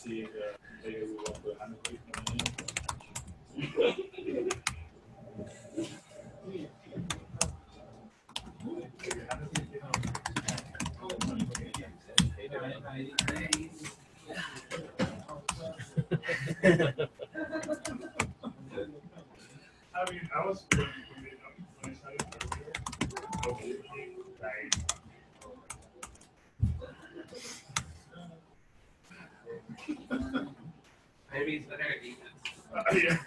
I mean, I was when I started earlier, I was thinking like. Maybe it's better at defense. Yeah.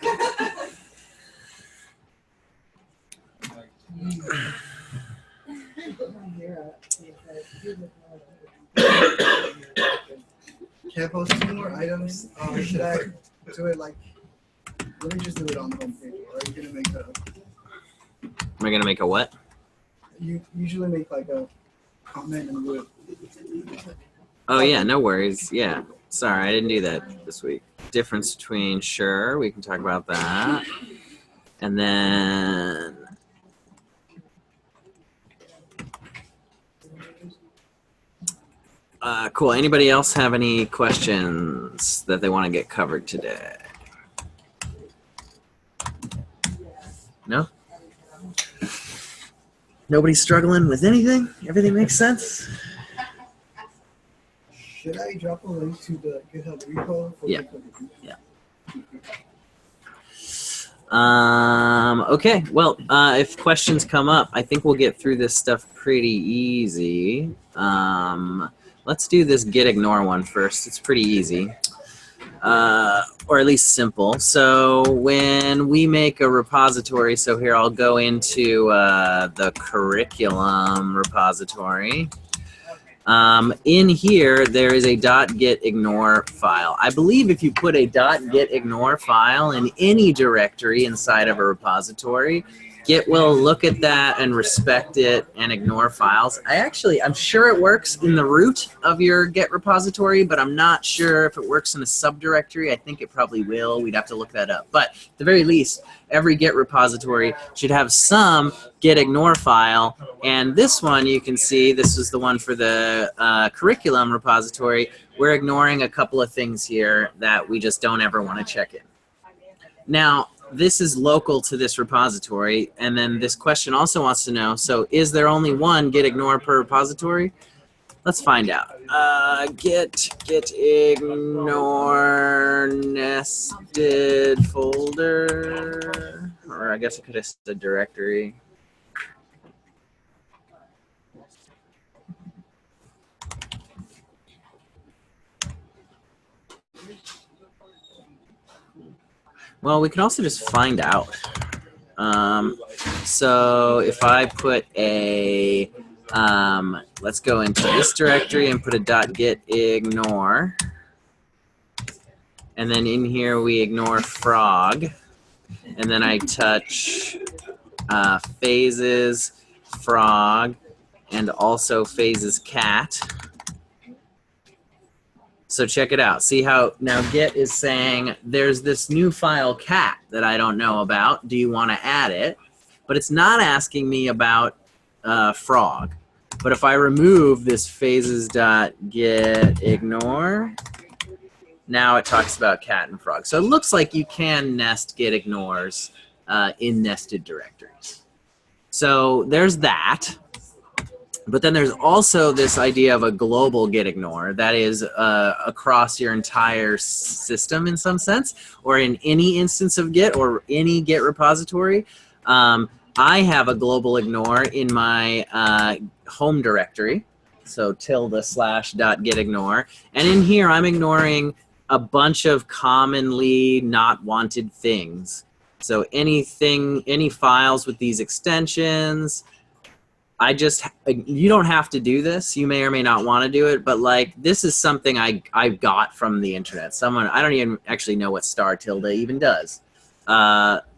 Can I post 2 more items? Should I do it like? Let me just do it on the homepage. Or are you gonna make a? Am I gonna make a what? You usually make like a comment and do it. Oh yeah, no worries. Yeah, sorry, I didn't do that this week. Difference between sure, we can talk about that, and then cool. Anybody else have any questions that they want to get covered today? No? Nobody's struggling with anything? Everything makes sense? Should I drop a link to the GitHub repo? For Yeah. Yeah. Okay, well, if questions come up, I think we'll get through this stuff pretty easy. Let's do this get ignore one first. It's pretty easy. Or at least simple. So when we make a repository, so here I'll go into the curriculum repository. In here, there is a .getignore file. I believe if you put a .getignore file in any directory inside of a repository, Git will look at that and respect it and ignore files. I'm sure it works in the root of your Git repository, but I'm not sure if it works in a subdirectory. I think it probably will. We'd have to look that up. But at the very least, every Git repository should have some getignore file. And this one, you can see, this is the one for the curriculum repository. We're ignoring a couple of things here that we just don't ever want to check in. Now, this is local to this repository, and then this question also wants to know, so is there only one getignore per repository? Let's find out. Getignore nested folder, or I guess I could have said directory. Well, we can also just find out. So if I put a, let's go into this directory and put a .getignore. And then in here we ignore frog. And then I touch phases, frog, and also phases cat. So check it out. See how now Git is saying there's this new file cat that I don't know about. Do you want to add it? But it's not asking me about frog. But if I remove this phases.getignore, now it talks about cat and frog. So it looks like you can nest getignores in nested directories. So there's that. But then there's also this idea of a global getignore that is across your entire system in some sense, or in any instance of Git or any Git repository. I have a global ignore in my home directory, so ~/.getignore, and in here I'm ignoring a bunch of commonly not wanted things. So any files with these extensions. You don't have to do this. You may or may not want to do it, but like this is something I got from the internet. I don't even actually know what *tilde even does.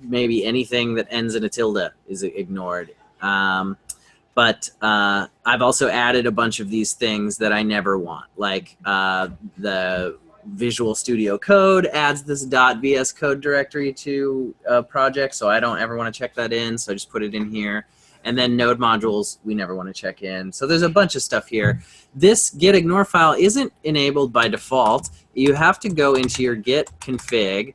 Maybe anything that ends in a tilde is ignored. But I've also added a bunch of these things that I never want, like the Visual Studio Code adds this .vs code directory to a project, so I don't ever want to check that in, so I just put it in here. And then node modules, we never want to check in. So there's a bunch of stuff here. This git ignore file isn't enabled by default. You have to go into your git config.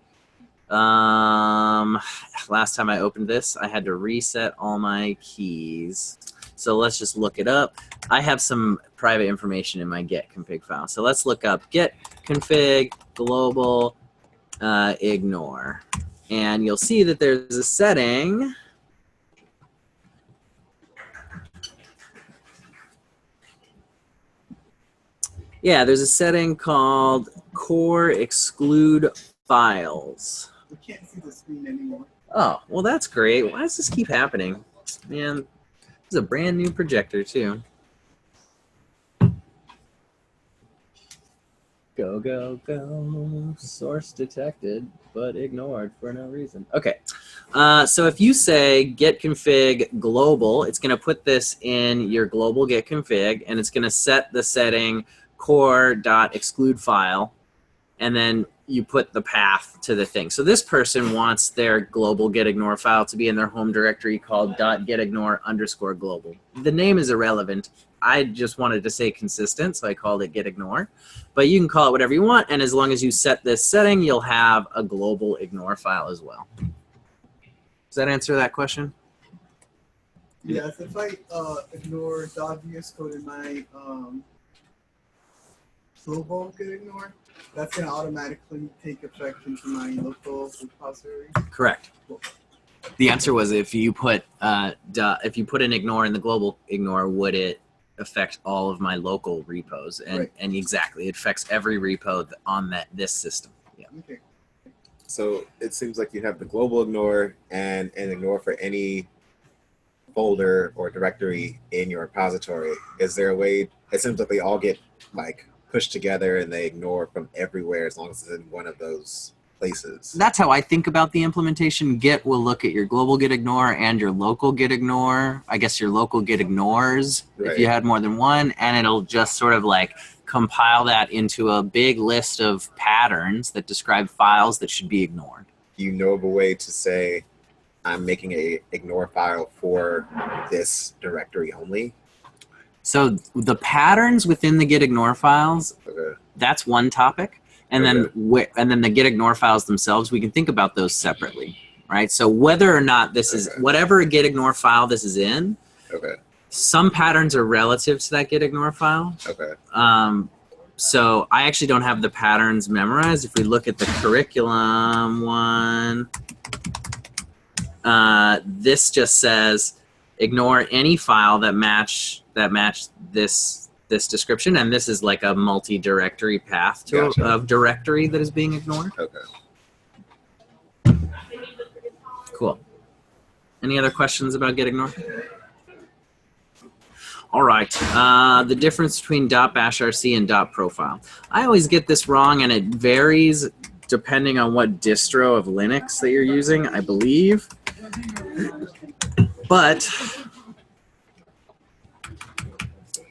Last time I opened this, I had to reset all my keys. So let's just look it up. I have some private information in my git config file. So let's look up git config global ignore. And you'll see that there's a setting. Yeah, there's a setting called core exclude files. We can't see the screen anymore. Oh, well, that's great. Why does this keep happening? Man, this is a brand new projector, too. Go, go, go. Source detected, but ignored for no reason. Okay. So if you say git config global, it's going to put this in your global git config, and it's going to set the setting core.exclude file, and then you put the path to the thing. So this person wants their global git ignore file to be in their home directory called .gitignore_global. The name is irrelevant. I just wanted to say consistent, so I called it git ignore. But you can call it whatever you want, and as long as you set this setting, you'll have a global ignore file as well. Does that answer that question? Yes, if I ignore .vs code in my global git ignore, that's going to automatically take effect into my local repository. Correct. The answer was if you put an ignore in the global ignore, would it affect all of my local repos? And Right. and exactly, it affects every repo on this system. Yeah. Okay. So it seems like you have the global ignore and an ignore for any folder or directory in your repository. Is there a way? It seems like they all get like pushed together and they ignore from everywhere as long as it's in one of those places. That's how I think about the implementation. Git will look at your global git ignore and your local git ignore. I guess your local git ignores if you had more than one, and it'll just sort of like compile that into a big list of patterns that describe files that should be ignored. Do you know of a way to say, I'm making a ignore file for this directory only? So the patterns within the git ignore files, Okay. that's one topic. And then the git ignore files themselves, we can think about those separately, right? So whether or not this is, whatever git ignore file this is in, Okay. some patterns are relative to that git ignore file. Okay. So I actually don't have the patterns memorized. If we look at the curriculum one, this just says ignore any file that match this description, and this is like a multi-directory path to a directory that is being ignored. Okay. Cool. Any other questions about git ignore? All right. The difference between .bashrc and .profile. I always get this wrong, and it varies depending on what distro of Linux that you're using, I believe. But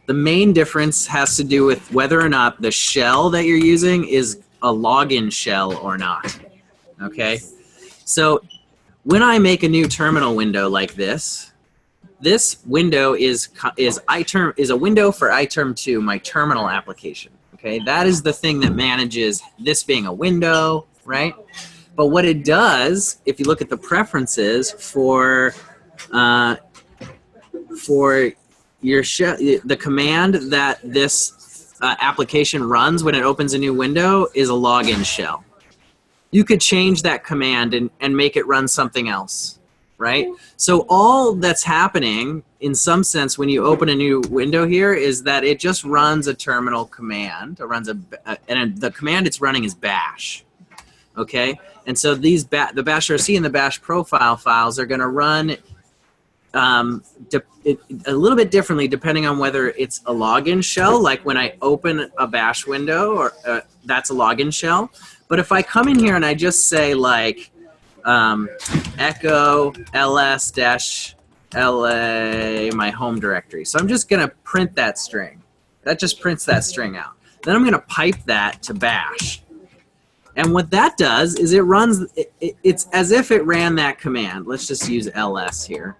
the main difference has to do with whether or not the shell that you're using is a login shell or not. Okay? So when I make a new terminal window like this, this window is a window for iterm2, my terminal application. Okay? That is the thing that manages this being a window, right? But what it does, if you look at the preferences for your shell, the command that this application runs when it opens a new window is a login shell. You could change that command and make it run something else, right? So all that's happening, in some sense, when you open a new window here, is that it just runs a terminal command. It runs and the command it's running is bash, okay? And so these the bashrc and the bash profile files are going to run a little bit differently depending on whether it's a login shell, like when I open a bash window, or that's a login shell. But if I come in here and I just say like echo ls-la my home directory. So I'm just going to print that string. That just prints that string out. Then I'm going to pipe that to bash. And what that does is it runs, it's as if it ran that command. Let's just use ls here.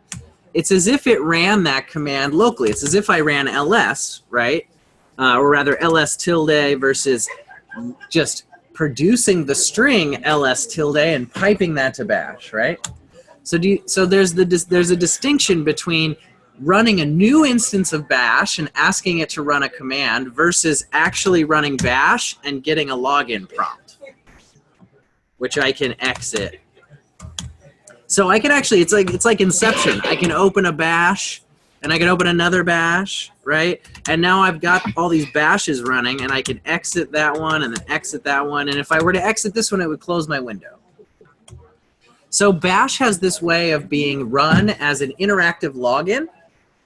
it's as if it ran that command locally. It's as if I ran ls, right? Or rather ls tilde versus just producing the string ls tilde and piping that to bash, right? So there's a distinction between running a new instance of bash and asking it to run a command versus actually running bash and getting a login prompt, which I can exit. So I can actually, it's like Inception. I can open a bash, and I can open another bash, right? And now I've got all these bashes running, and I can exit that one, and then exit that one. And if I were to exit this one, it would close my window. So bash has this way of being run as an interactive login,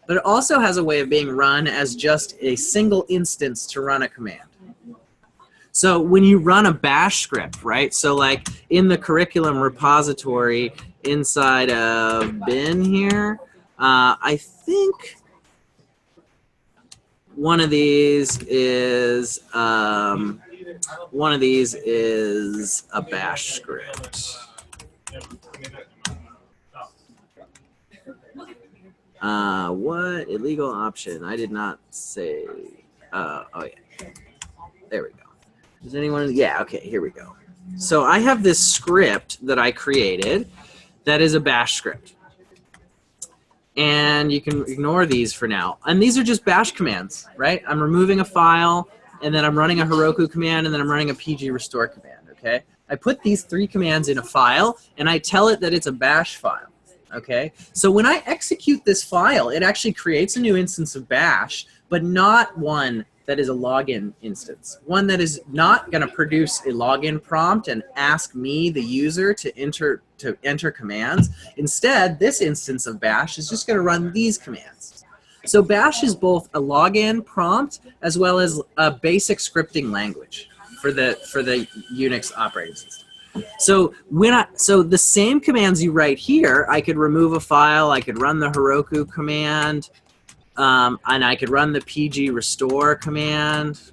but it also has a way of being run as just a single instance to run a command. So when you run a bash script, right? So like in the curriculum repository inside of bin here, I think one of these is a bash script. What illegal option? I did not say. Oh yeah, there we go. Does anyone? Yeah, okay, here we go. So I have this script that I created that is a bash script. And you can ignore these for now. And these are just bash commands, right? I'm removing a file, and then I'm running a Heroku command, and then I'm running a PG restore command, okay? I put these 3 commands in a file, and I tell it that it's a bash file, okay? So when I execute this file, it actually creates a new instance of bash, but not one that is a login instance. One that is not going to produce a login prompt and ask me, the user, to enter commands. Instead, this instance of bash is just going to run these commands. So bash is both a login prompt as well as a basic scripting language for the Unix operating system. So so the same commands you write here, I could remove a file, I could run the Heroku command, and I could run the PG restore command.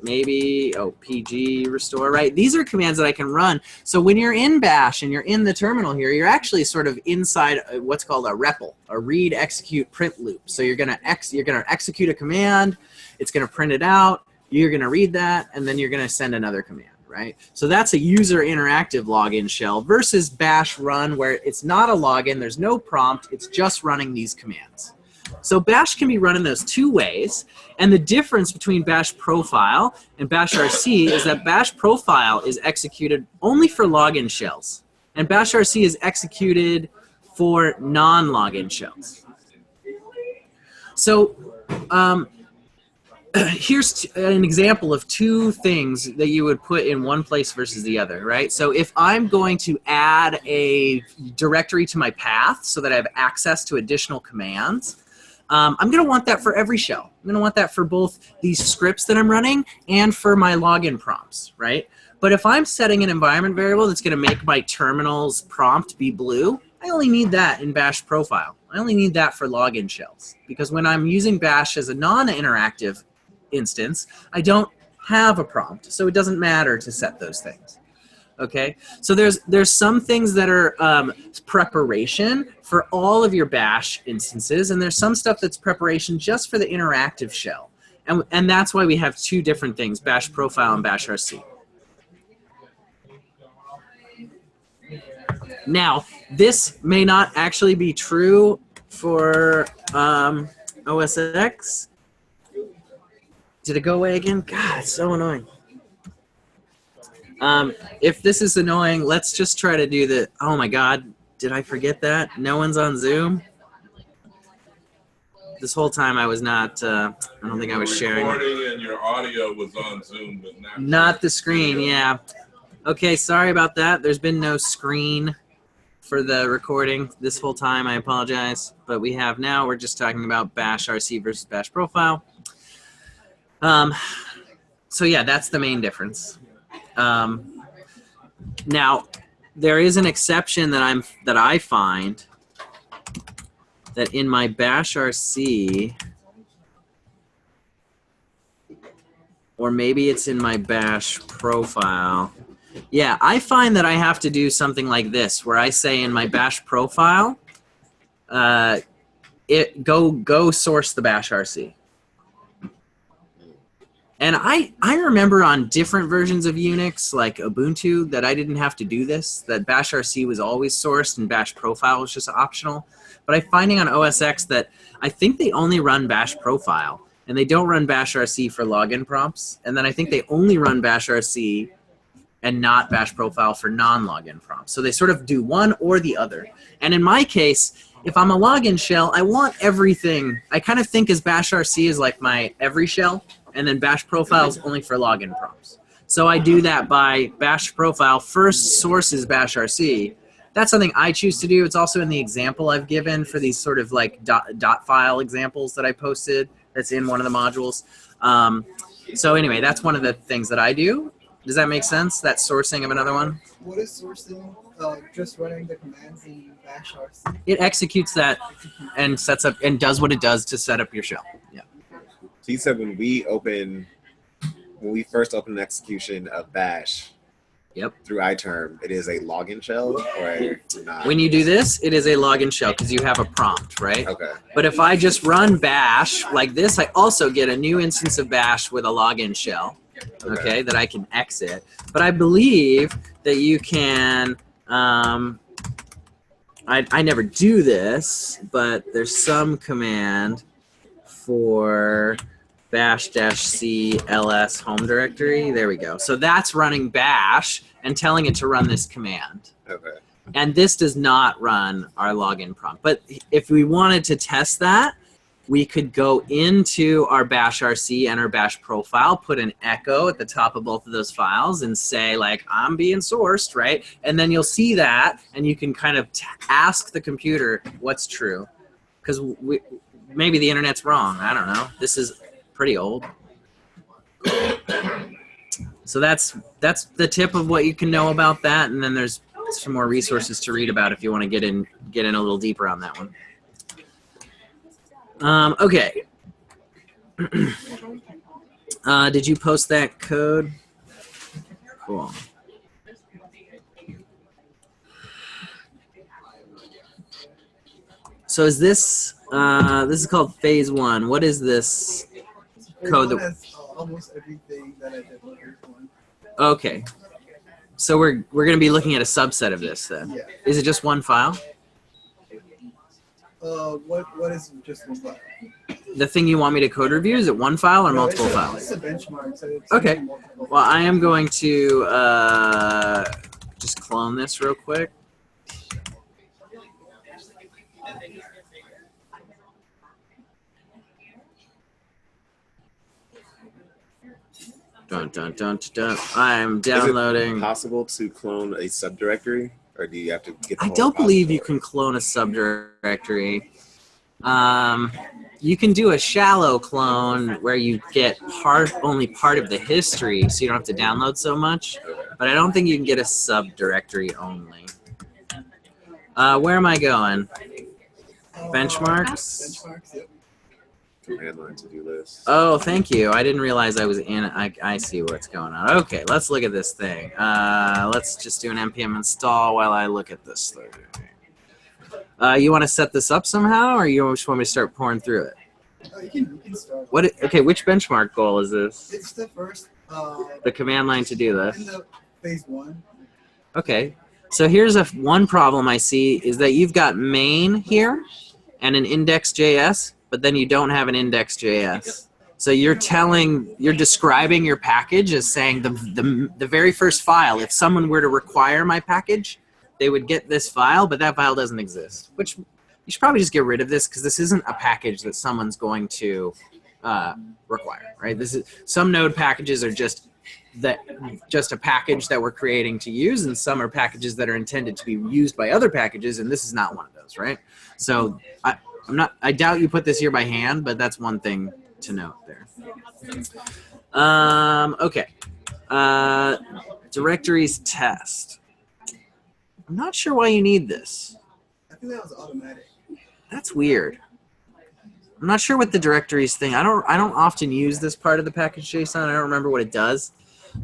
Maybe, PG restore, right? These are commands that I can run. So when you're in bash and you're in the terminal here, you're actually sort of inside what's called a REPL, a read, execute, print loop. So you're gonna execute a command, it's gonna print it out, you're gonna read that, and then you're gonna send another command, right? So that's a user interactive login shell versus bash run, where it's not a login, there's no prompt, it's just running these commands. So bash can be run in those 2 ways, and the difference between bash profile and bash RC is that bash profile is executed only for login shells, and bash RC is executed for non-login shells. So here's an example of 2 things that you would put in one place versus the other, right? So if I'm going to add a directory to my path so that I have access to additional commands, I'm going to want that for every shell. I'm going to want that for both these scripts that I'm running and for my login prompts, right? But if I'm setting an environment variable that's going to make my terminal's prompt be blue, I only need that in bash profile. I only need that for login shells, because when I'm using bash as a non-interactive instance, I don't have a prompt, so it doesn't matter to set those things. Okay, so there's some things that are preparation for all of your bash instances, and there's some stuff that's preparation just for the interactive shell, and that's why we have 2 different things: bash profile and bash RC. Now, this may not actually be true for OS X. Did it go away again? God, it's so annoying. If this is annoying, let's just try to do the, oh my God, did I forget that? No one's on Zoom? This whole time I was not, I don't think I was sharing. Recording and your audio was on Zoom, but not the screen, yeah. Okay, sorry about that. There's been no screen for the recording this whole time. I apologize. But we have now. We're just talking about bash RC versus bash profile. So yeah, that's the main difference. Now, there is an exception that I find that in my bash RC, or maybe it's in my bash profile. Yeah, I find that I have to do something like this, where I say in my bash profile, go source the bash RC. And I remember on different versions of Unix, like Ubuntu, that I didn't have to do this, that bash RC was always sourced and bash profile was just optional. But I'm finding on OS X that I think they only run bash profile, and they don't run bash RC for login prompts. And then I think they only run bash RC and not bash profile for non-login prompts. So they sort of do one or the other. And in my case, if I'm a login shell, I want everything. I kind of think as bash RC is like my every shell, and then bash profile is only for login prompts. So I do that by bash profile first sources bash RC. That's something I choose to do. It's also in the example I've given for these sort of like dot file examples that I posted. That's in one of the modules. So anyway, that's one of the things that I do. Does that make sense? That sourcing of another one? What is sourcing? Just running the commands in bash RC? It executes that and sets up and does what it does to set up your shell. Yeah. So you said when we first open an execution of bash, Yep. through iTerm, it is a login shell or not? When you do this, it is a login shell because you have a prompt, right? Okay. But if I just run bash like this, I also get a new instance of bash with a login shell, okay, that I can exit. But I believe that you can, I never do this, but there's some command for bash-c ls home directory. There we go. So that's running bash and telling it to run this command. Okay. And this does not run our login prompt. But if we wanted to test that, we could go into our bash RC and our bash profile, put an echo at the top of both of those files and say like, I'm being sourced, right? And then you'll see that and you can kind of ask the computer what's true. Because maybe the internet's wrong. I don't know. This is pretty old. So that's the tip of what you can know about that, and then there's some more resources to read about if you want to get in a little deeper on that one. Okay. Did you post that code? Cool. So is this this is called phase 1. What is this code that has almost everything that I did with phase 1. Okay. So we're going to be looking at a subset of this then. Yeah. Is it just one file? What is just one file? The thing you want me to code review, is it one file or multiple files? It's a benchmark. So it's Okay. multiple Well, files. I am going to just clone this real quick. Dun, dun, dun, dun, dun. I'm downloading. Is it possible to clone a subdirectory, or do you have to get the I whole don't believe you repository? can clone a subdirectory. You can do a shallow clone where you get only part of the history, so you don't have to download so much. But I don't think you can get a subdirectory only. Where am I going? Benchmarks? Benchmarks, yep. Command line to do list. Oh, thank you. I didn't realize I was in. I see what's going on. Okay, let's look at this thing. Let's just do an npm install while I look at this thing. You want to set this up somehow, or you just want me to start pouring through it? You can start. Okay, which benchmark goal is this? It's the first. The command line to do In this. the phase 1. Okay, so here's one problem I see is that you've got main here and an index.js, but then you don't have an index.js. So you're describing your package as saying the very first file, if someone were to require my package, they would get this file, but that file doesn't exist. Which you should probably just get rid of this because this isn't a package that someone's going to require, right? Some node packages are just a package that we're creating to use, and some are packages that are intended to be used by other packages, and this is not one of those, right? So I doubt you put this here by hand, but that's one thing to note there. Okay. Directories test. I'm not sure why you need this. I think that was automatic. That's weird. I'm not sure what the directories thing. I don't often use this part of the package JSON. I don't remember what it does.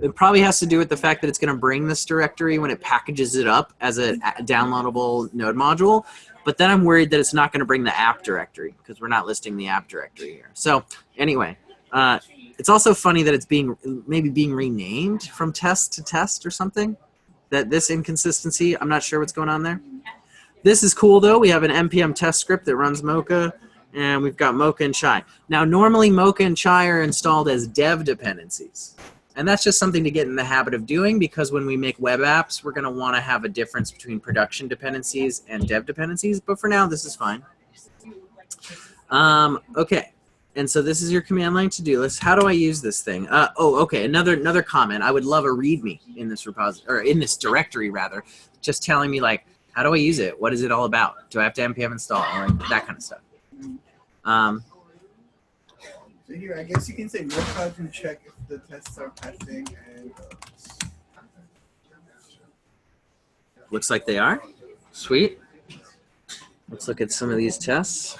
It probably has to do with the fact that it's going to bring this directory when it packages it up as a downloadable node module. but then I'm worried that it's not going to bring the app directory because we're not listing the app directory here. So anyway, it's also funny that it's maybe being renamed from test to test or something. That this inconsistency, I'm not sure what's going on there. This is cool though. We have an npm test script that runs Mocha, and we've got Mocha and Chai. Now normally Mocha and Chai are installed as dev dependencies. And that's just something to get in the habit of doing, because when we make web apps, we're going to want to have a difference between production dependencies and dev dependencies. But for now, this is fine. Okay. And so this is your command line to-do list. How do I use this thing? Okay. Another comment. I would love a README in this repository, or in this directory rather, just telling me like, how do I use it? What is it all about? Do I have to npm install? Like that kind of stuff. So here, I guess you can say Mocha to check if the tests are passing, and looks like they are. Sweet. Let's look at some of these tests.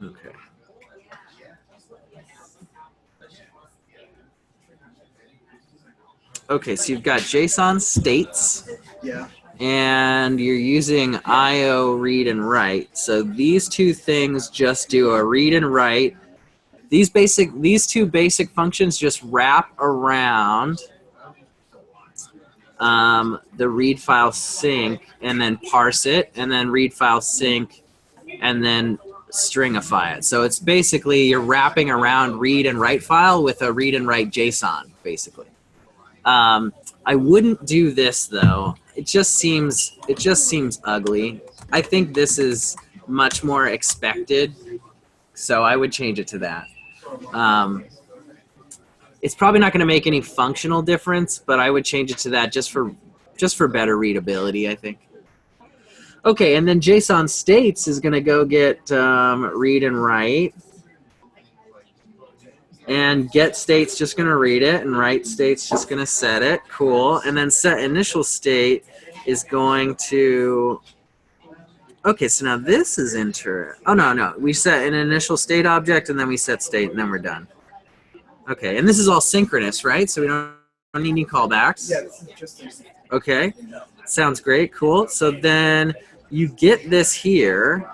Okay. Okay, so you've got JSON states. yeah. And you're using IO read and write. So these two things just do a read and write. These two basic functions just wrap around the read file sync and then parse it, and then read file sync and then stringify it. So it's basically you're wrapping around read and write file with a read and write JSON, basically. I wouldn't do this though. It just seems ugly. I think this is much more expected, so I would change it to that. It's probably not going to make any functional difference, but I would change it to that just for better readability, I think. Okay, and then JSON states is going to go get read and write. And get state's just going to read it, and write state's just going to set it. Cool. And then set initial state is going to... Okay, so now this is Oh, no. We set an initial state object, and then we set state, and then we're done. Okay, and this is all synchronous, right? So we don't need any callbacks. Yeah, this is just... Okay, sounds great. Cool. So then you get this here,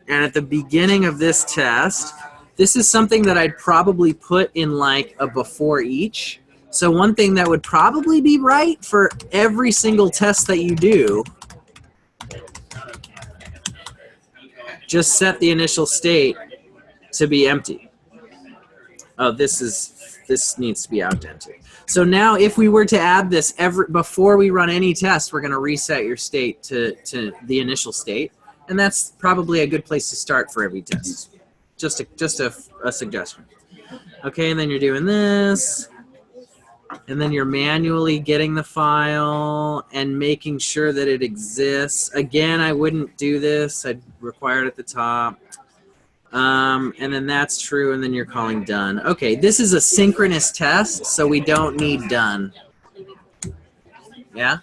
and at the beginning of this test... This is something that I'd probably put in like a before each. So one thing that would probably be right for every single test that you do, just set the initial state to be empty. Oh, this needs to be outdented. So now if we were to add this before we run any test, we're going to reset your state to the initial state. And that's probably a good place to start for every test. Just a suggestion. Okay, and then you're doing this, and then you're manually getting the file and making sure that it exists. Again, I wouldn't do this. I'd require it at the top. And then that's true, and then you're calling done. Okay, this is a synchronous test, so we don't need done. Yeah?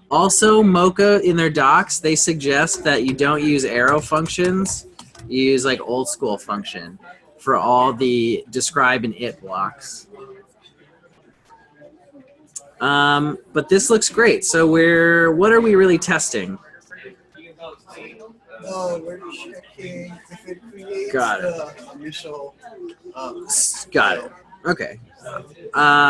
Also, Mocha, in their docs, they suggest that you don't use arrow functions. You use like old school function for all the describe and it blocks. But this looks great. So what are we really testing? We're checking if it creates the initial... Got it. Okay.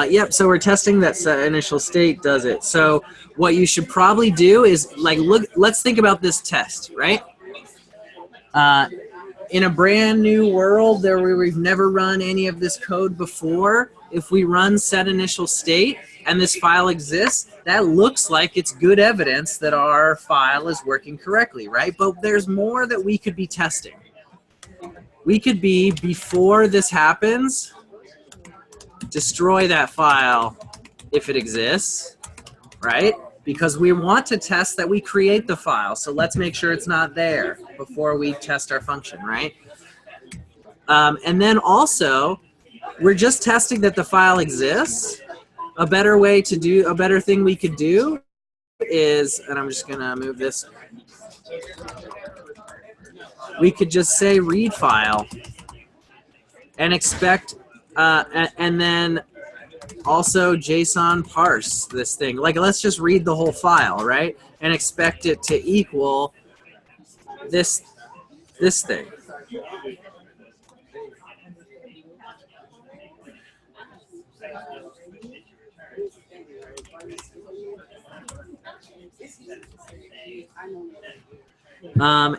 Yep, so we're testing that initial state does it. So what you should probably do is like let's think about this test, right? In a brand new world where we've never run any of this code before, if we run set initial state and this file exists, that looks like it's good evidence that our file is working correctly, right? But there's more that we could be testing. We could be, before this happens, destroy that file if it exists, right? Because we want to test that we create the file. So let's make sure it's not there before we test our function, right? And then also, we're just testing that the file exists. A better thing we could do is, and I'm just gonna move this. We could just say read file and expect, and then also JSON parse this thing. Like, let's just read the whole file, right? And expect it to equal this thing.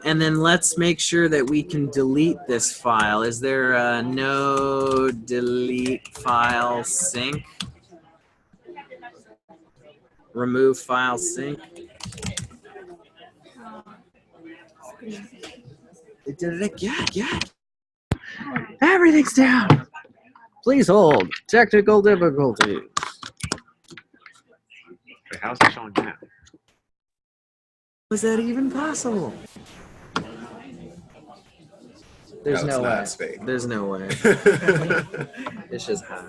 And then let's make sure that we can delete this file. Is there a no delete file sync? Remove file sync? It did it again. Everything's down. Please hold. Technical difficulties. Wait, how's it showing now? Was that even possible? There's no way. There's no way. It's just high.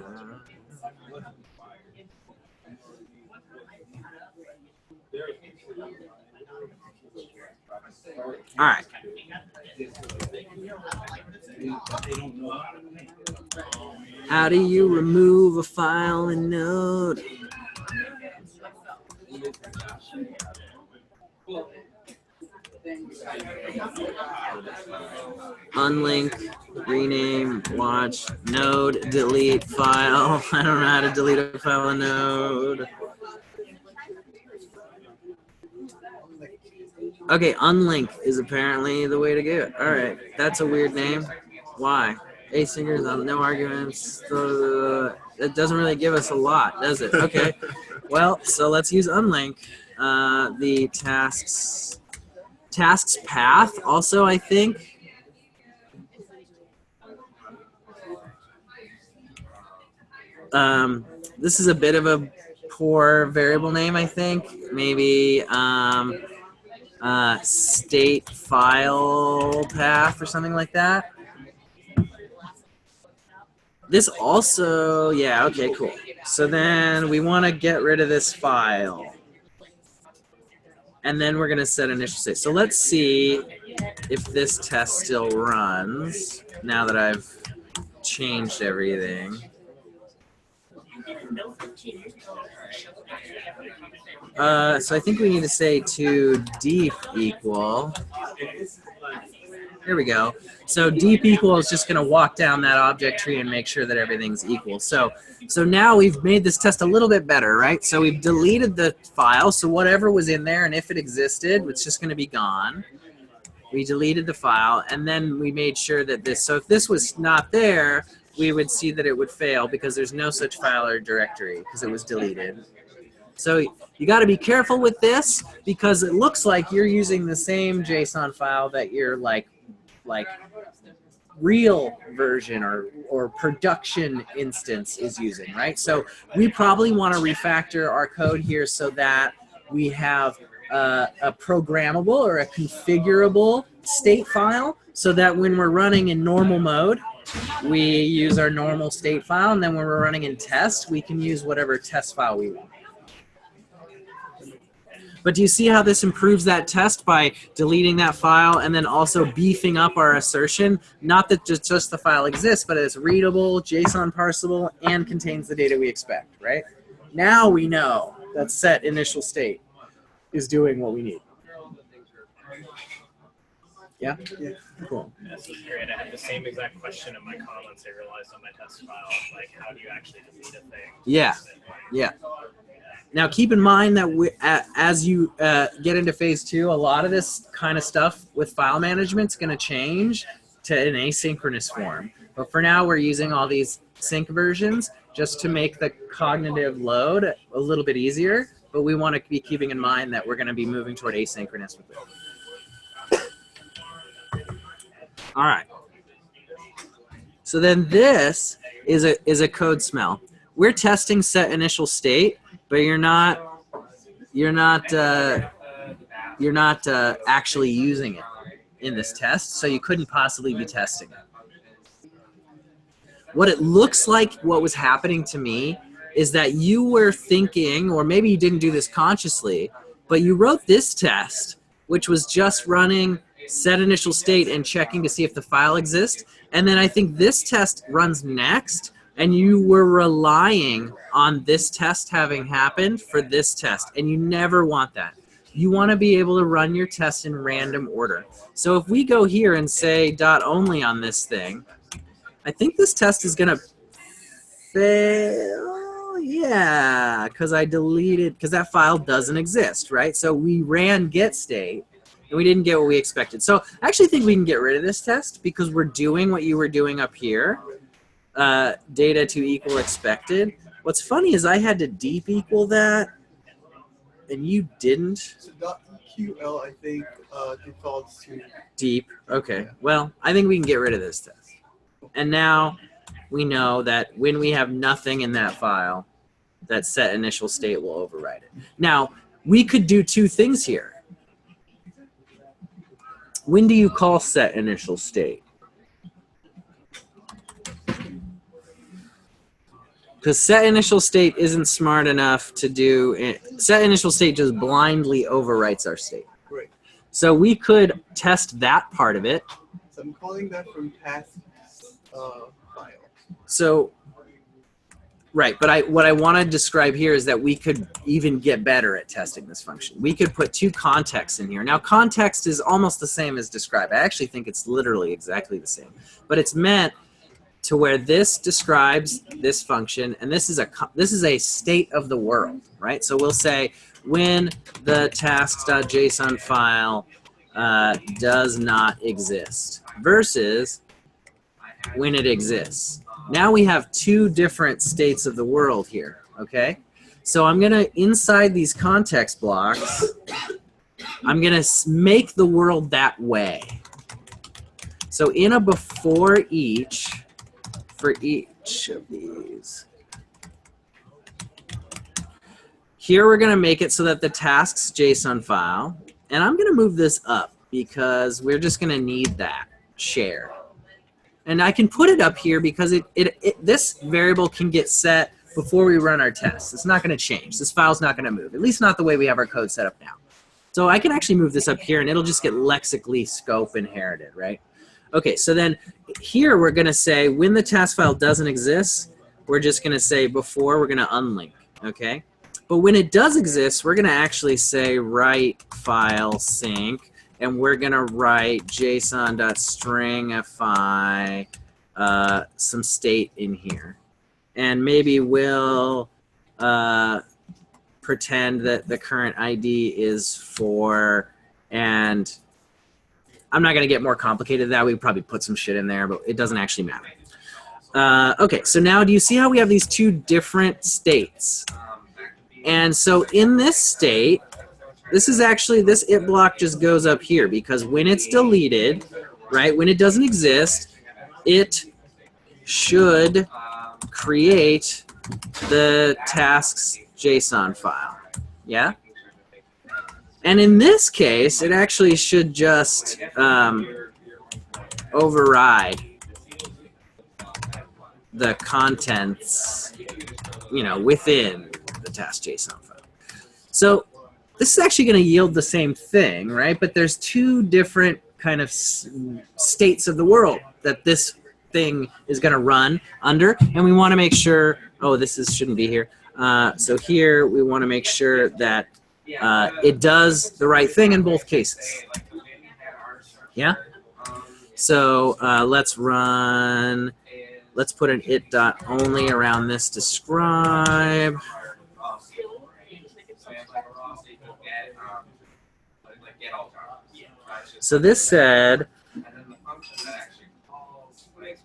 All right. How do you remove a file in Node? Unlink, rename, watch, Node, delete file. I don't know how to delete a file in Node. Okay, unlink is apparently the way to go. All right, that's a weird name. Why? Asynchronous, no arguments. It doesn't really give us a lot, does it? Okay, well, so let's use unlink. The tasks path also, I think. This is a bit of a poor variable name, I think. Maybe state file path or something like that. This also, yeah, okay, cool. So then we want to get rid of this file. And then we're going to set initial state. So let's see if this test still runs now that I've changed everything. So I think we need to say to deep equal. Here we go. So deep equal is just going to walk down that object tree and make sure that everything's equal. So now we've made this test a little bit better, right? So we've deleted the file. So whatever was in there, and if it existed, it's just going to be gone. We deleted the file, and then we made sure that this, so if this was not there, we would see that it would fail because there's no such file or directory because it was deleted. So you got to be careful with this because it looks like you're using the same JSON file that your like real version or production instance is using, right? So we probably want to refactor our code here so that we have a programmable or a configurable state file so that when we're running in normal mode, we use our normal state file, and then when we're running in test, we can use whatever test file we want. But do you see how this improves that test by deleting that file and then also beefing up our assertion? Not that just the file exists, but it's readable, JSON parsable, and contains the data we expect, right? Now we know that set initial state is doing what we need. Yeah? Yeah. Cool. This is great. I had the same exact question in my comments. I realized on my test file, like, how do you actually delete a thing? Yeah. Yeah. Now keep in mind that as you get into phase 2, a lot of this kind of stuff with file management is going to change to an asynchronous form. But for now, we're using all these sync versions just to make the cognitive load a little bit easier. But we want to be keeping in mind that we're going to be moving toward asynchronous with it. All right. So then this is a code smell. We're testing set initial state, but you're not actually using it in this test, so you couldn't possibly be testing it. What it looks like what was happening to me is that you were thinking, or maybe you didn't do this consciously, but you wrote this test, which was just running set initial state and checking to see if the file exists. And then I think this test runs next, and you were relying on this test having happened for this test, and you never want that. You want to be able to run your test in random order. So if we go here and say dot only on this thing, I think this test is going to fail. Yeah, because I deleted, because that file doesn't exist, right? So we ran get state, and we didn't get what we expected. So I actually think we can get rid of this test because we're doing what you were doing up here, data to equal expected. What's funny is I had to deep equal that, and you didn't. So .eql, I think, defaults to Deep. Okay. Well, I think we can get rid of this test. And now we know that when we have nothing in that file, that set initial state will override it. Now, we could do two things here. When do you call set initial state? Because set initial state isn't smart enough to do it. Set initial state just blindly overwrites our state. Right. So we could test that part of it. So I'm calling that from task file. So, right, but what I want to describe here is that we could even get better at testing this function. We could put two contexts in here. Now, context is almost the same as describe. I actually think it's literally exactly the same. But it's meant to where this describes this function, and this is a state of the world, right? So we'll say when the tasks.json file does not exist versus when it exists. Now we have two different states of the world here, okay? So I'm gonna, inside these context blocks, I'm gonna make the world that way. So in a before each, for each of these, here we're gonna make it so that the tasks JSON file, and I'm gonna move this up because we're just gonna need that shared. And I can put it up here because this variable can get set before we run our tests. It's not going to change. This file's not going to move, at least not the way we have our code set up now. So I can actually move this up here, and it'll just get lexically scope inherited, right? Okay, so then here we're going to say when the task file doesn't exist, we're just going to say before, we're going to unlink, okay? But when it does exist, we're going to actually say write file sync, and we're going to write json.stringify some state in here. And maybe we'll pretend that the current ID is 4, and I'm not going to get more complicated than that. We probably put some shit in there, but it doesn't actually matter. Okay, so now do you see how we have these two different states? And so in this state, this is actually, this if block just goes up here because when it's deleted, right, when it doesn't exist, it should create the tasks JSON file. Yeah? And in this case, it actually should just override the contents, you know, within the task JSON file. So this is actually going to yield the same thing, right? But there's two different kind of states of the world that this thing is going to run under, and we want to make sure, oh, this shouldn't be here. So here we want to make sure that it does the right thing in both cases. Yeah? So let's run, let's put an it.only around this describe. So this said,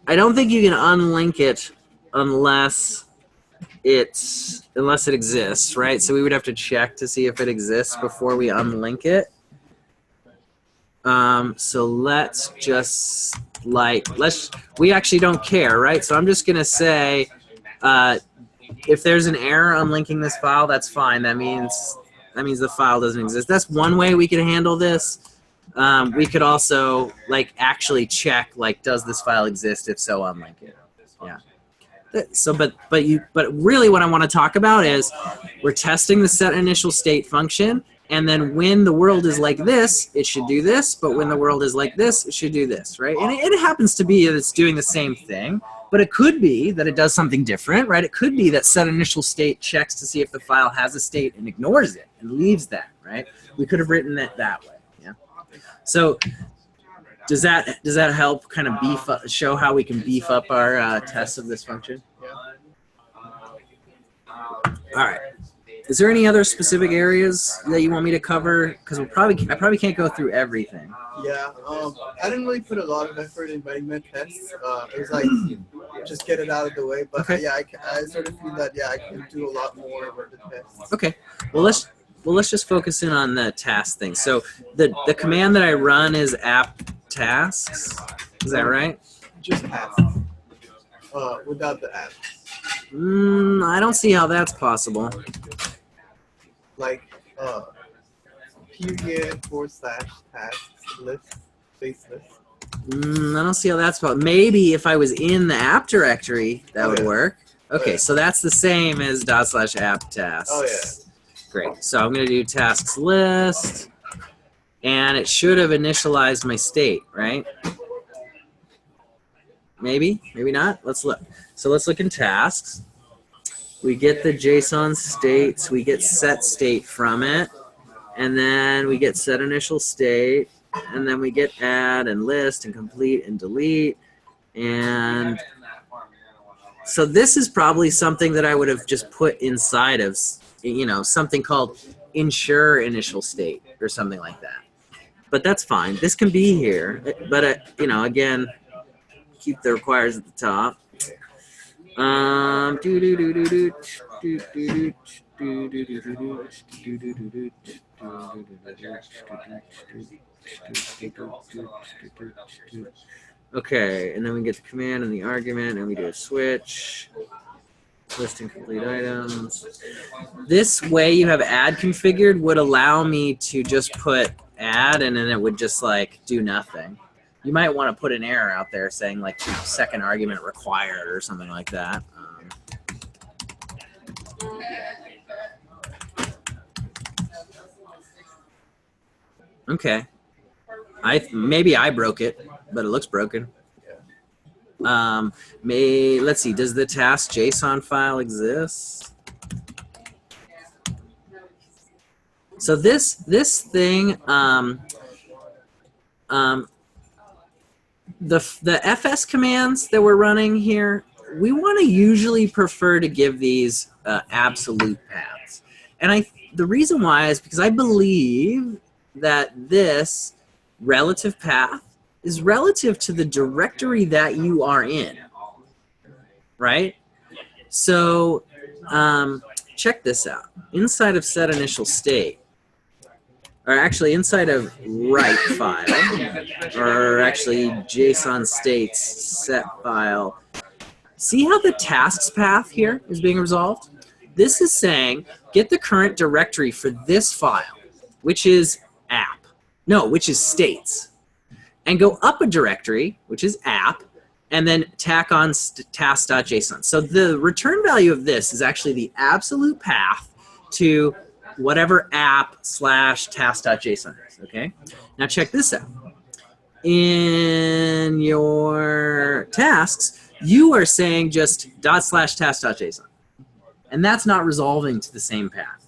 I don't think you can unlink it unless it exists, right? So we would have to check to see if it exists before we unlink it. So let's just we actually don't care, right? So I'm just gonna say, if there's an error unlinking this file, that's fine. That means the file doesn't exist. That's one way we can handle this. We could also actually check does this file exist? If so, unlink it. Yeah. So but really what I want to talk about is we're testing the set initial state function, And then when the world is like this, it should do this, but when the world is like this, it should do this, right? And it happens to be that it's doing the same thing, but it could be that it does something different, right? It could be that set initial state checks to see if the file has a state and ignores it and leaves that, right? We could have written it that way, yeah? So does that help kind of beef up, show how we can beef up our tests of this function? All right. Is there any other specific areas that you want me to cover? Because I probably can't go through everything. Yeah, I didn't really put a lot of effort in writing my tests. It was like, just get it out of the way. But Okay. yeah, I sort of feel that, yeah, I can do a lot more with the tests. Okay. Well, let's just focus in on the task thing. So the command that I run is app tasks. Is that right? Just tasks. Without the app. I don't see how that's possible. Like, period / tasks list, space list. I don't see how that's possible. Maybe if I was in the app directory, that would work. Okay, so that's the same as /app tasks. Oh, yeah. Great. So I'm going to do tasks list, and it should have initialized my state, right? Maybe, maybe not. Let's look. So let's look in tasks. We get the JSON states, we get set state from it, and then we get set initial state, and then we get add and list and complete and delete. And so this is probably something that I would have just put inside of, you know, something called ensure initial state or something like that. But that's fine. This can be here, but you know, again, keep the requires at the top. Okay, and then we get the command and the argument, and we do a switch. List incomplete items. This way you have add configured would allow me to just put add, and then it would just like do nothing. You might want to put an error out there saying like second argument required or something like that. Okay. Maybe I broke it, but it looks broken. Let's see. Does the task JSON file exist? So this thing, the FS commands that we're running here, we want to usually prefer to give these absolute paths. And the reason why is because I believe that this relative path is relative to the directory that you are in, right? So check this out. Inside of set initial state, or actually inside of write file, or actually JSON states set file, see how the tasks path here is being resolved? This is saying get the current directory for this file, which is app. No, which is states. And go up a directory, which is app, and then tack on task.json. So the return value of this is actually the absolute path to whatever app/task.json is, okay? Now check this out. In your tasks, you are saying just /task.json. And that's not resolving to the same path,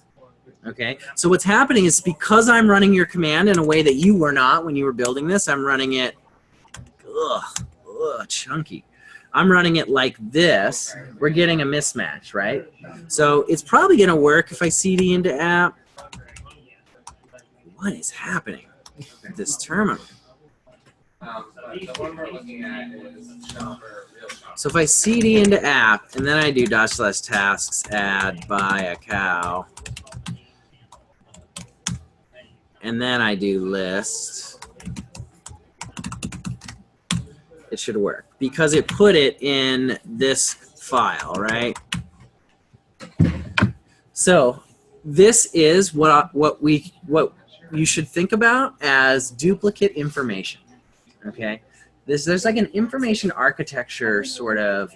okay? So what's happening is because I'm running your command in a way that you were not when you were building this, I'm running it, chunky. I'm running it like this, we're getting a mismatch, right? So it's probably going to work if I cd into app. What is happening at this terminal? The one we're looking at is shopper, real shopper. So if I cd into app, and then I do /tasks add buy a cow, and then I do list, it should work because it put it in this file, right? So this is what you should think about as duplicate information. Okay, there's like an information architecture sort of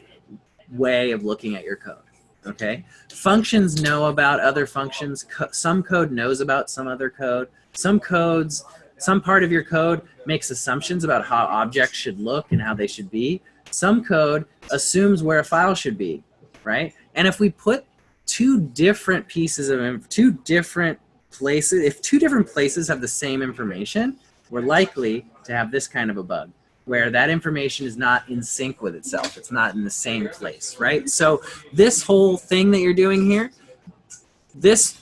way of looking at your code. Okay, functions know about other functions. Some code knows about some other code. Some part of your code makes assumptions about how objects should look and how they should be. Some code assumes where a file should be, right? And if we put two different places, if two different places have the same information, we're likely to have this kind of a bug, where that information is not in sync with itself. It's not in the same place, right? So this whole thing that you're doing here,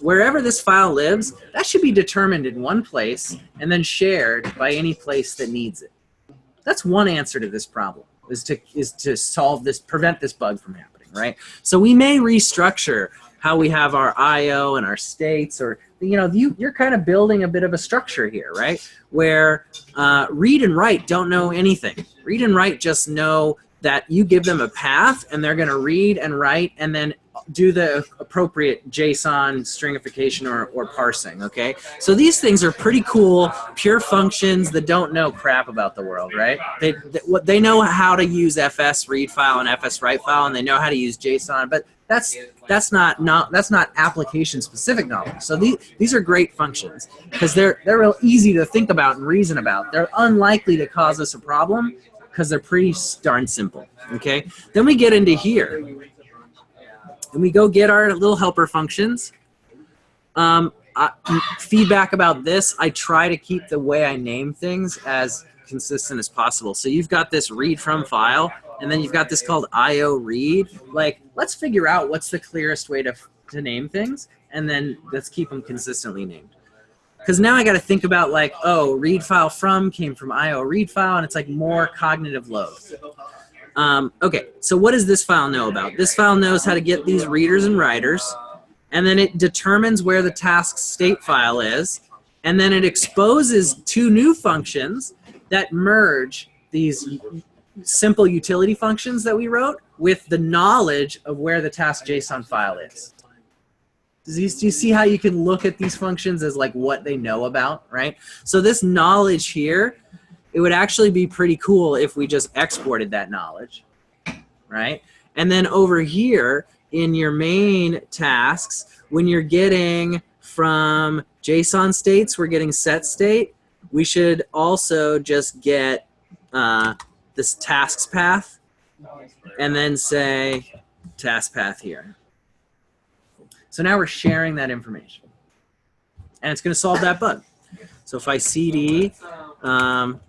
wherever this file lives, that should be determined in one place and then shared by any place that needs it. That's one answer to this problem, is to solve this, prevent this bug from happening, right? So we may restructure how we have our I/O and our states, or you're kind of building a bit of a structure here, right? Where read and write don't know anything. Read and write just know that you give them a path and they're going to read and write and then do the appropriate JSON stringification or parsing, okay? So these things are pretty cool, pure functions that don't know crap about the world, right? They know how to use fs read file and fs write file, and they know how to use JSON, but that's not application specific knowledge. So these are great functions because they're real easy to think about and reason about. They're unlikely to cause us a problem because they're pretty darn simple, okay? Then we get into here. And we go get our little helper functions. Feedback about this, I try to keep the way I name things as consistent as possible. So you've got this read from file, and then you've got this called IO read. Like, let's figure out what's the clearest way to name things, and then let's keep them consistently named. Because now I got to think about, like, oh, read file from came from IO read file, and it's like more cognitive load. Okay, so what does this file know about? This file knows how to get these readers and writers, and then it determines where the task state file is, and then it exposes two new functions that merge these simple utility functions that we wrote with the knowledge of where the task JSON file is. Do you see how you can look at these functions as like what they know about, right? So this knowledge here, it would actually be pretty cool if we just exported that knowledge, right? And then over here in your main tasks, when you're getting from JSON states, we're getting set state, we should also just get this tasks path and then say task path here. So now we're sharing that information. And it's going to solve that bug. So if I cd, I'm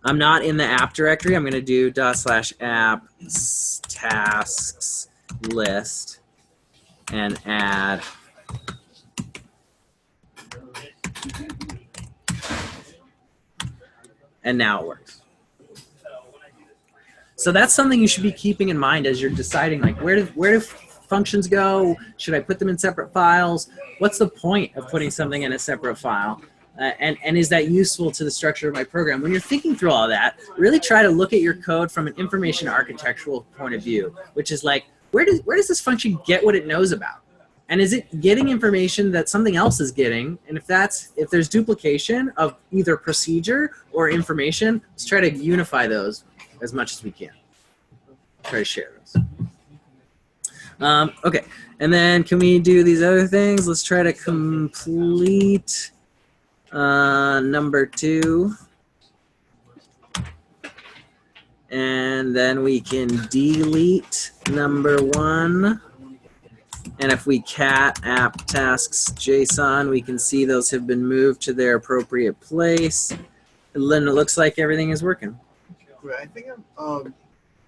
not in the app directory. I'm going to do /app tasks list and add and now it works. So that's something you should be keeping in mind as you're deciding, like, where do functions go? Should I put them in separate files? What's the point of putting something in a separate file? And is that useful to the structure of my program? When you're thinking through all that, really try to look at your code from an information architectural point of view, which is like, where does this function get what it knows about? And is it getting information that something else is getting? And if there's duplication of either procedure or information, let's try to unify those as much as we can. Try to share those. Okay, and then can we do these other things? Let's try to complete number 2. And then we can delete number 1. And if we cat app tasks JSON, we can see those have been moved to their appropriate place. And then it looks like everything is working. Right, I think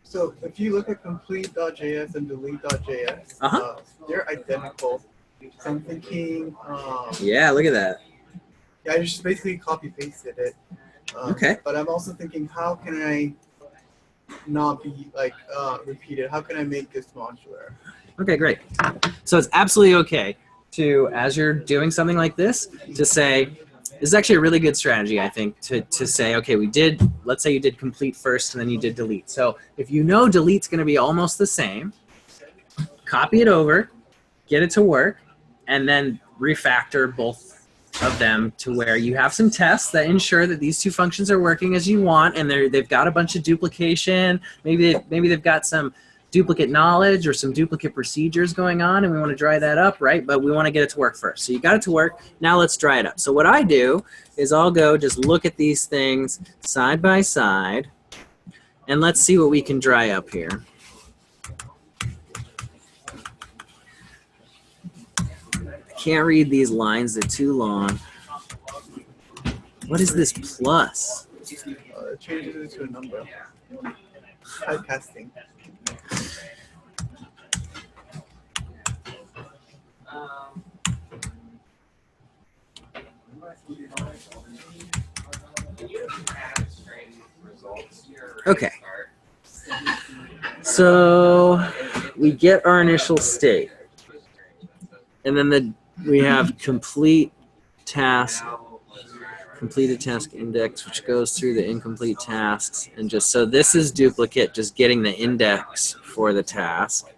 so if you look at complete.js and delete.js, they're identical. So I'm thinking, yeah, look at that. Yeah, I just basically copy pasted it. Okay. But I'm also thinking, how can I not be like repeated? How can I make this modular? Okay, great. So it's absolutely okay to, as you're doing something like this, to say, this is actually a really good strategy, I think, to say, okay, let's say you did complete first and then you did delete. So if you know delete's going to be almost the same, copy it over, get it to work, and then refactor both of them to where you have some tests that ensure that these two functions are working as you want, and they've got a bunch of duplication. Maybe they've got some duplicate knowledge or some duplicate procedures going on, and we want to dry that up, right? But we want to get it to work first. So you got it to work. Now let's dry it up. So what I do is I'll go just look at these things side by side, and let's see what we can dry up here. I can't read these lines. They're too long. What is this plus? It changes it to a number. Typecasting. Okay. So we get our initial state. And then we have complete task, completed task index, which goes through the incomplete tasks. And just so this is duplicate, just getting the index for the task.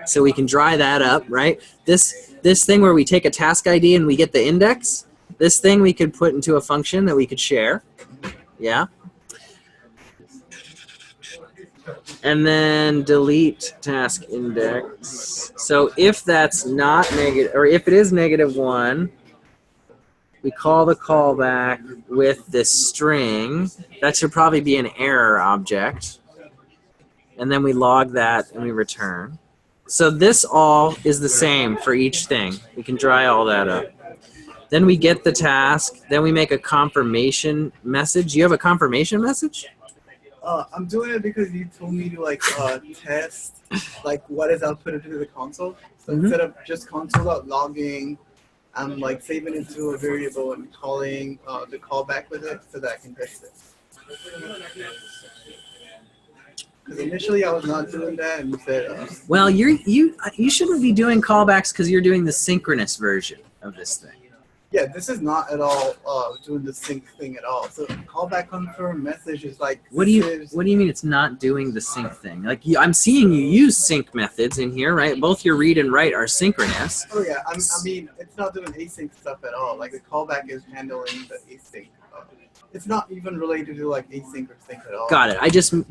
So we can dry that up, right? This thing where we take a task ID and we get the index, this thing we could put into a function that we could share. Yeah. And then delete task index. So if that's not negative, or if it is -1, we call the callback with this string. That should probably be an error object. And then we log that and we return. So this all is the same for each thing. We can dry all that up. Then we get the task. Then we make a confirmation message. You have a confirmation message? I'm doing it because you told me to like test like what is output into the console. So instead of just console.logging, I'm like saving it to a variable and calling the callback with it so that I can test it. Because initially I was not doing that, and you said. Well, you shouldn't be doing callbacks because you're doing the synchronous version of this thing. Yeah, this is not at all doing the sync thing at all. So callback confirm message is like. What do you mean it's not doing the sync thing? Like I'm seeing you use sync methods in here, right? Both your read and write are synchronous. Oh yeah, I mean it's not doing async stuff at all. Like the callback is handling the async. It's not even related to like async or sync at all. Got it.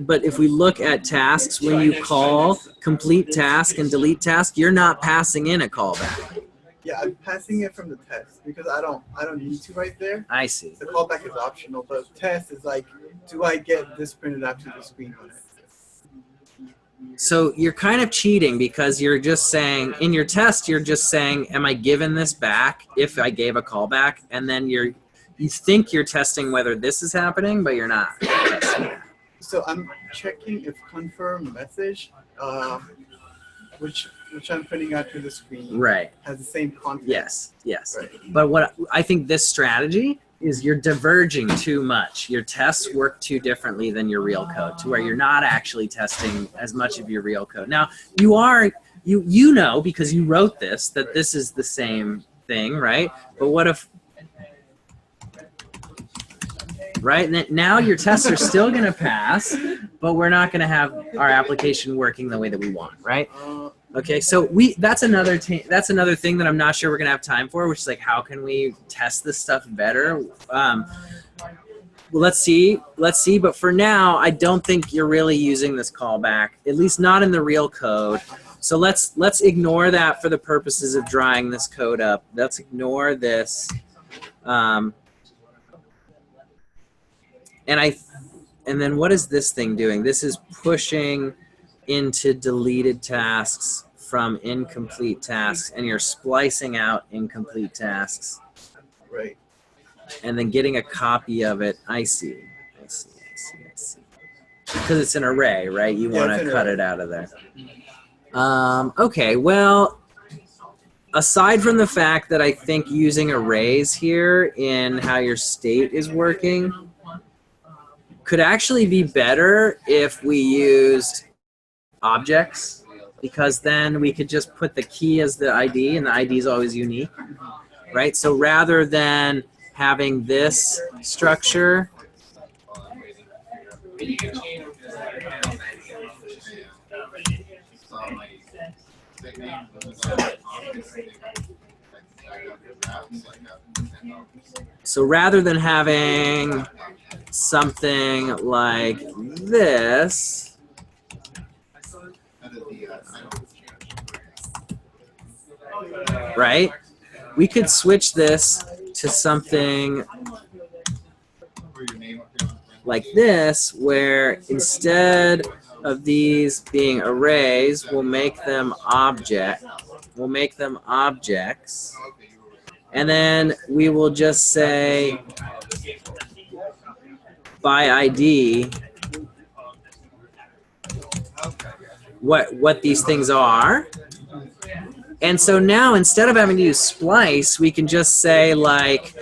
But if we look at tasks, when you call complete task and delete task, you're not passing in a callback. Yeah, I'm passing it from the test because I don't need to right there. I see. The callback is optional, but test is like, do I get this printed out to the screen when it? So you're kind of cheating because you're just saying, in your test, you're just saying, am I given this back if I gave a callback? And then you think you're testing whether this is happening, but you're not testing that. So I'm checking if confirm message, which I'm printing out to the screen, right, has the same content. Yes. Right. But what I think this strategy is, you're diverging too much. Your tests work too differently than your real code, to where you're not actually testing as much of your real code. Now you know because you wrote this that this is the same thing, right? But what if? Right? Now your tests are still going to pass, but we're not going to have our application working the way that we want, right? Okay, so that's another thing that I'm not sure we're going to have time for, which is like, how can we test this stuff better? Well, let's see. But for now, I don't think you're really using this callback, at least not in the real code. So let's ignore that for the purposes of drying this code up. Let's ignore this. And then what is this thing doing? This is pushing into deleted tasks from incomplete tasks, and you're splicing out incomplete tasks. Right. And then getting a copy of it. I see. Because it's an array, right? You want to cut it out of there. Okay, well, aside from the fact that I think using arrays here in how your state is working could actually be better if we used objects, because then we could just put the key as the ID, and the ID is always unique, right? So rather than having this structure, so rather than having something like this, right? We could switch this to something like this, where instead of these being arrays, we'll make them objects, and then we will just say by ID what these things are. And so now instead of having to use splice, we can just say like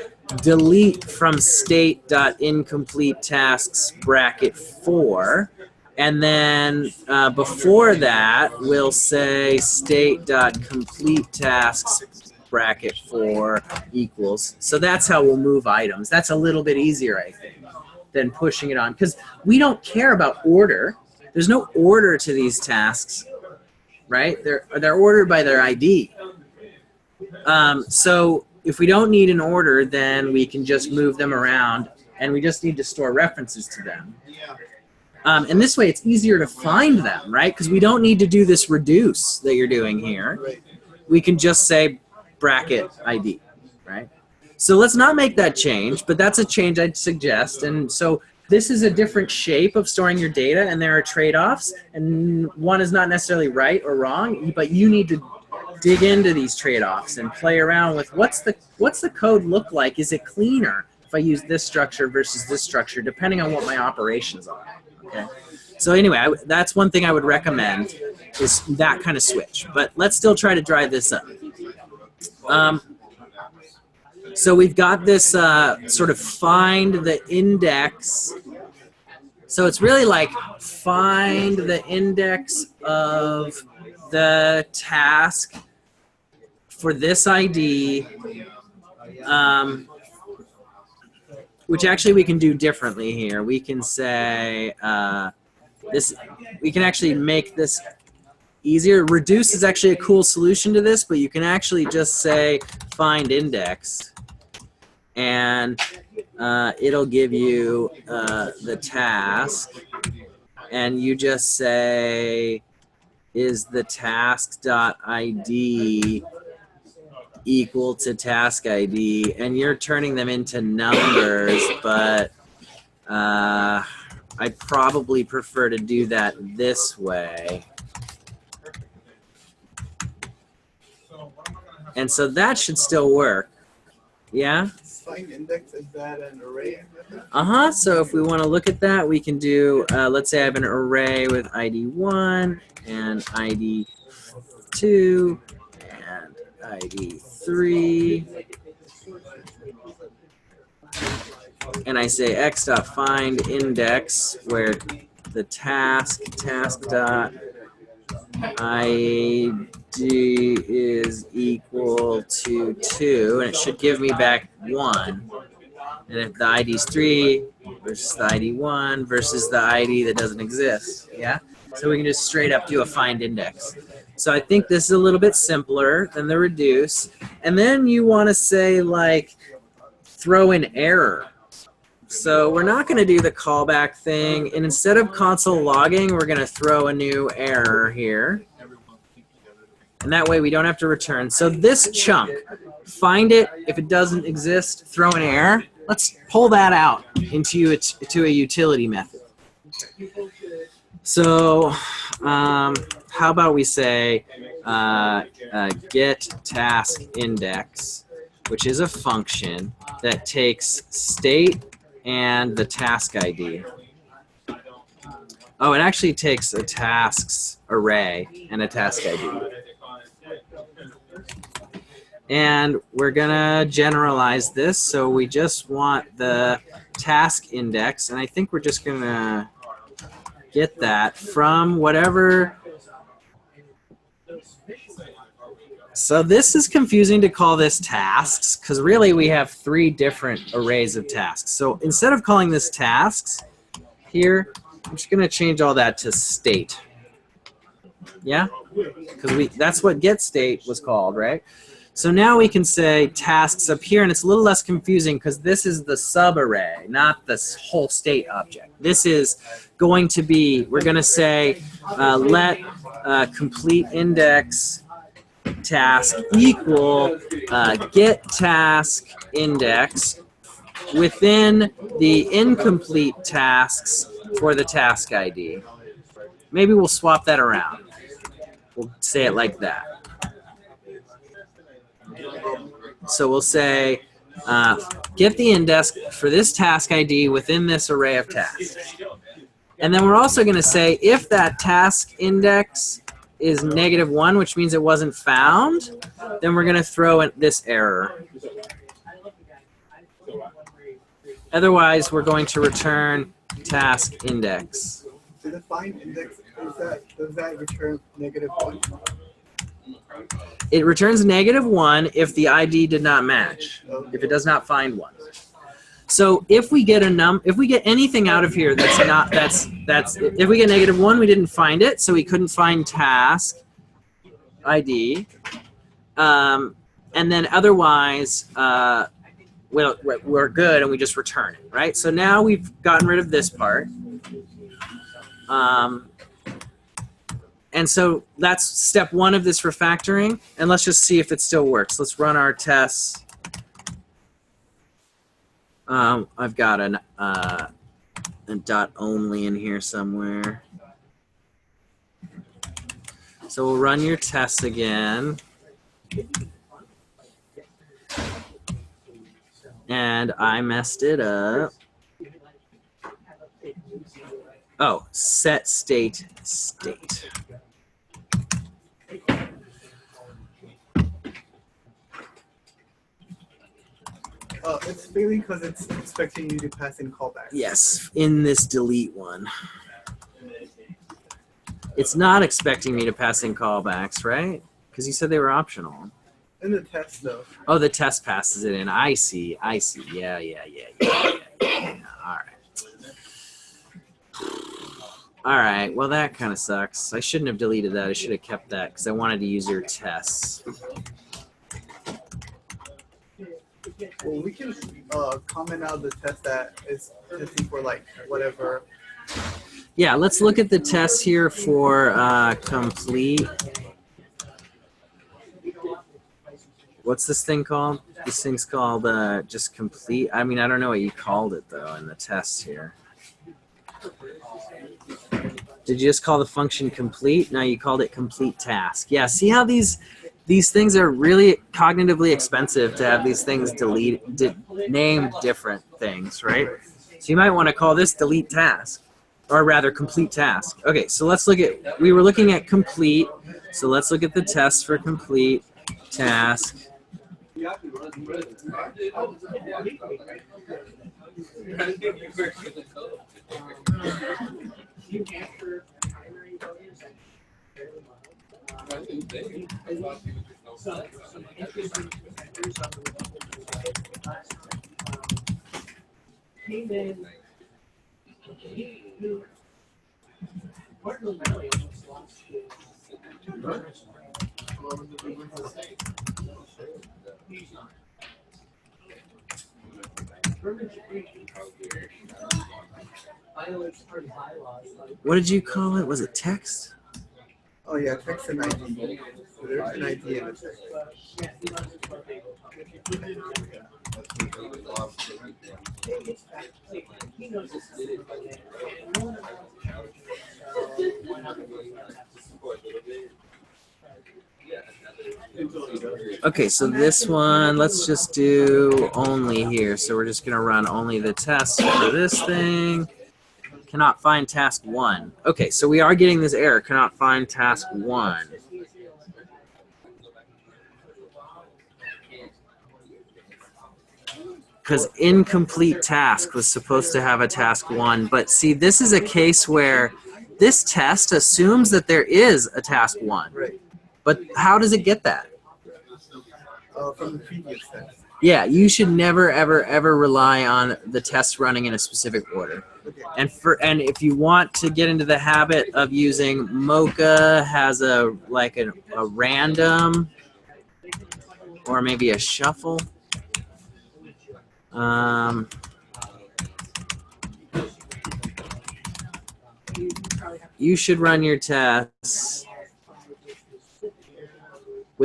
delete from state.incomplete tasks bracket 4. And then before that, we'll say state.complete tasks bracket 4 equals. So that's how we'll move items. That's a little bit easier, I think, than pushing it on. Because we don't care about order. There's no order to these tasks, right? They're ordered by their ID. So if we don't need an order, then we can just move them around, and we just need to store references to them. And this way, it's easier to find them, right? Because we don't need to do this reduce that you're doing here. We can just say bracket ID, right? So let's not make that change, but that's a change I'd suggest. And so this is a different shape of storing your data, and there are trade-offs, and one is not necessarily right or wrong, but you need to dig into these trade-offs and play around with what's the code look like? Is it cleaner if I use this structure versus this structure, depending on what my operations are? Okay. So anyway, that's one thing I would recommend, is that kind of switch. But let's still try to drive this up. So we've got this sort of find the index. So it's really like find the index of the task for this ID, which actually we can do differently here. We can say we can actually make this easier. Reduce is actually a cool solution to this, but you can actually just say find index, and it'll give you the task, and you just say, is the task.id equal to task ID? And you're turning them into numbers, but I probably prefer to do that this way. And so that should still work. Yeah? Find index, is that an array? So if we want to look at that, we can do, let's say I have an array with ID 1 and ID 2 and ID 3. And I say x.find index, where the task.id is equal to 2, and it should give me back 1. And if the ID is 3 versus the ID 1 versus the ID that doesn't exist, yeah? So we can just straight up do a find index. So I think this is a little bit simpler than the reduce. And then you want to say, like, throw in error. So we're not going to do the callback thing, and instead of console logging, we're going to throw a new error here. And that way we don't have to return. So this chunk, find it. If it doesn't exist, throw an error. Let's pull that out into a utility method. So how about we say get task index, which is a function that takes state and the task ID. Oh, it actually takes a tasks array and a task ID. And we're gonna generalize this, so we just want the task index, and I think we're just gonna get that from whatever. So this is confusing to call this tasks, because really we have 3 different arrays of tasks. So instead of calling this tasks here, I'm just gonna change all that to state. Yeah? Because that's what getState was called, right? So now we can say tasks up here, and it's a little less confusing because this is the subarray, not the whole state object. This is going to be, we're going to say let complete index task equal get task index within the incomplete tasks for the task ID. Maybe we'll swap that around. We'll say it like that. So we'll say get the index for this task ID within this array of tasks. And then we're also going to say if that task index is -1, which means it wasn't found, then we're going to throw in this error. Otherwise, we're going to return task index. So the find index, does that return -1? It returns -1 if the ID did not match, if it does not find one. So if we get if we get anything out of here that's not if we get -1, we didn't find it, so we couldn't find task ID, and then otherwise we're good and we just return it, right? So now we've gotten rid of this part, and so that's step 1 of this refactoring, and let's just see if it still works. Let's run our tests. I've got a dot only in here somewhere. So we'll run your tests again. And I messed it up. Oh, set state state. It's failing because it's expecting you to pass in callbacks. Yes, in this delete one. It's not expecting me to pass in callbacks, right? Because you said they were optional. In the test, though. Oh, the test passes it in. I see. I see. Yeah. All right. All right. Well, that kind of sucks. I shouldn't have deleted that. I should have kept that because I wanted to use your tests. Well, we can comment out the test that is testing for like whatever. Yeah, let's look at the test here for complete. What's this thing called? This thing's called just complete. I mean, I don't know what you called it though in the test here. Did you just call the function complete? No, you called it complete task. Yeah, see how these things are really cognitively expensive to have these things name different things, right? So you might want to call this delete task, or rather complete task. Okay, so let's look at, we were looking at complete, so let's look at the test for complete task. What did you call it? Was it text? Oh yeah, text and ID. So there's an ID in the text. Okay, so this one, let's just do only here. So we're just going to run only the test for this thing. Cannot find task 1. Okay, so we are getting this error, cannot find task 1. Because incomplete task was supposed to have a task 1. But see, this is a case where this test assumes that there is a task 1. Right. But how does it get that? From the previous test. Yeah, you should never, ever, ever rely on the test running in a specific order. Okay. And if you want to get into the habit of using Mocha, has a random or maybe a shuffle. You should run your tests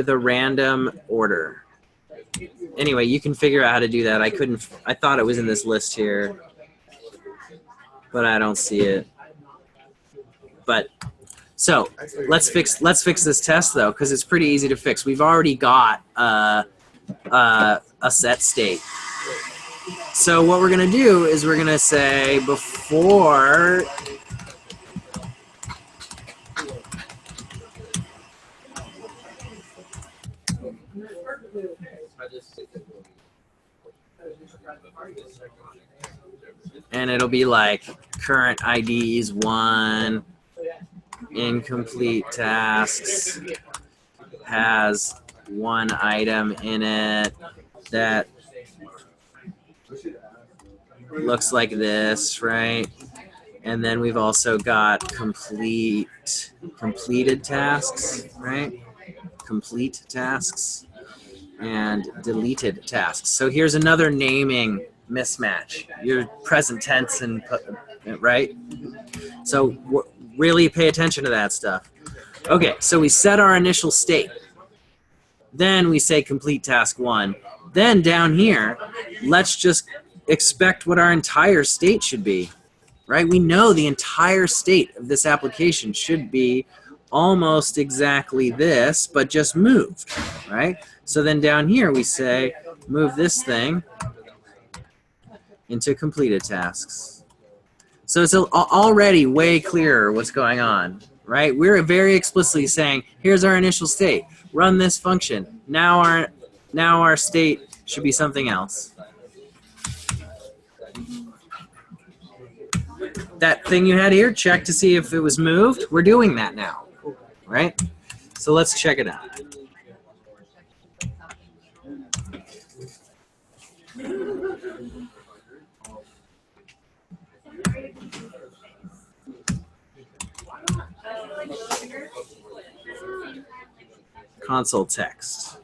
with a random order. Anyway, you can figure out how to do that. I thought it was in this list here, but I don't see it. But so let's fix this test though, because it's pretty easy to fix. We've already got a set state. So what we're gonna do is we're gonna say before and it'll be like current IDs 1, incomplete tasks has 1 item in it that looks like this, right? And then we've also got completed tasks, right? Complete tasks and deleted tasks. So here's another naming mismatch. Your present tense and right? So really pay attention to that stuff. Okay, so we set our initial state. Then we say complete task 1. Then down here, let's just expect what our entire state should be, right? We know the entire state of this application should be almost exactly this, but just moved, right? So then down here we say, move this thing into completed tasks. So it's already way clearer what's going on, right? We're very explicitly saying, here's our initial state. Run this function. Now our state should be something else. That thing you had here, check to see if it was moved. We're doing that now, right? So let's check it out. Console text.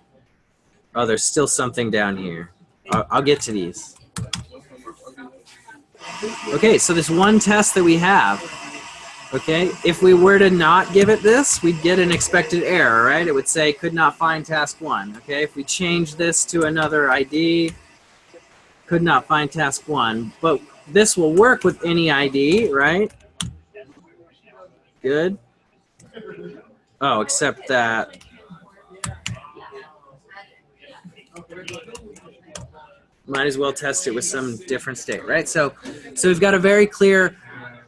Oh, there's still something down here. I'll get to these. Okay, so this one test that we have, okay, if we were to not give it this, we'd get an expected error, right? It would say could not find task 1, okay? If we change this to another ID, could not find task 1, but this will work with any ID, right? Good. Oh, except that might as well test it with some different state, right? So we've got a very clear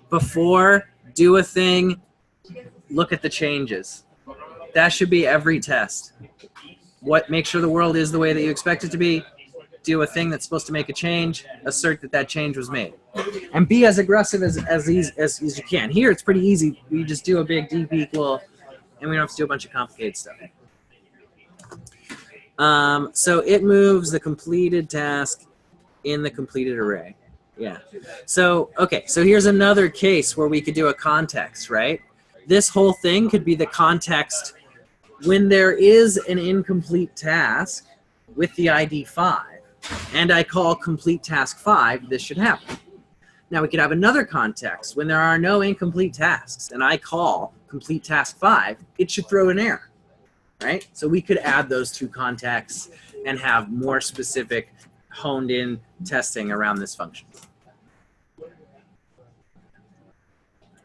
before, do a thing, look at the changes. That should be every test. Make sure the world is the way that you expect it to be. Do a thing that's supposed to make a change. Assert that change was made. And be as aggressive as you can. Here it's pretty easy. We just do a big deep equal, and we don't have to do a bunch of complicated stuff. So it moves the completed task in the completed array. Yeah. So, okay, so here's another case where we could do a context, right? This whole thing could be the context when there is an incomplete task with the ID 5, and I call complete task 5, this should happen. Now we could have another context when there are no incomplete tasks, and I call complete task 5, it should throw an error. Right? So we could add those two contexts and have more specific honed in testing around this function.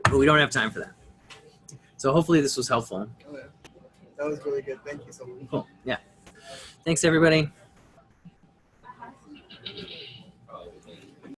But we don't have time for that. So hopefully this was helpful. Oh, yeah. That was really good. Thank you so much. Cool. Yeah. Thanks everybody.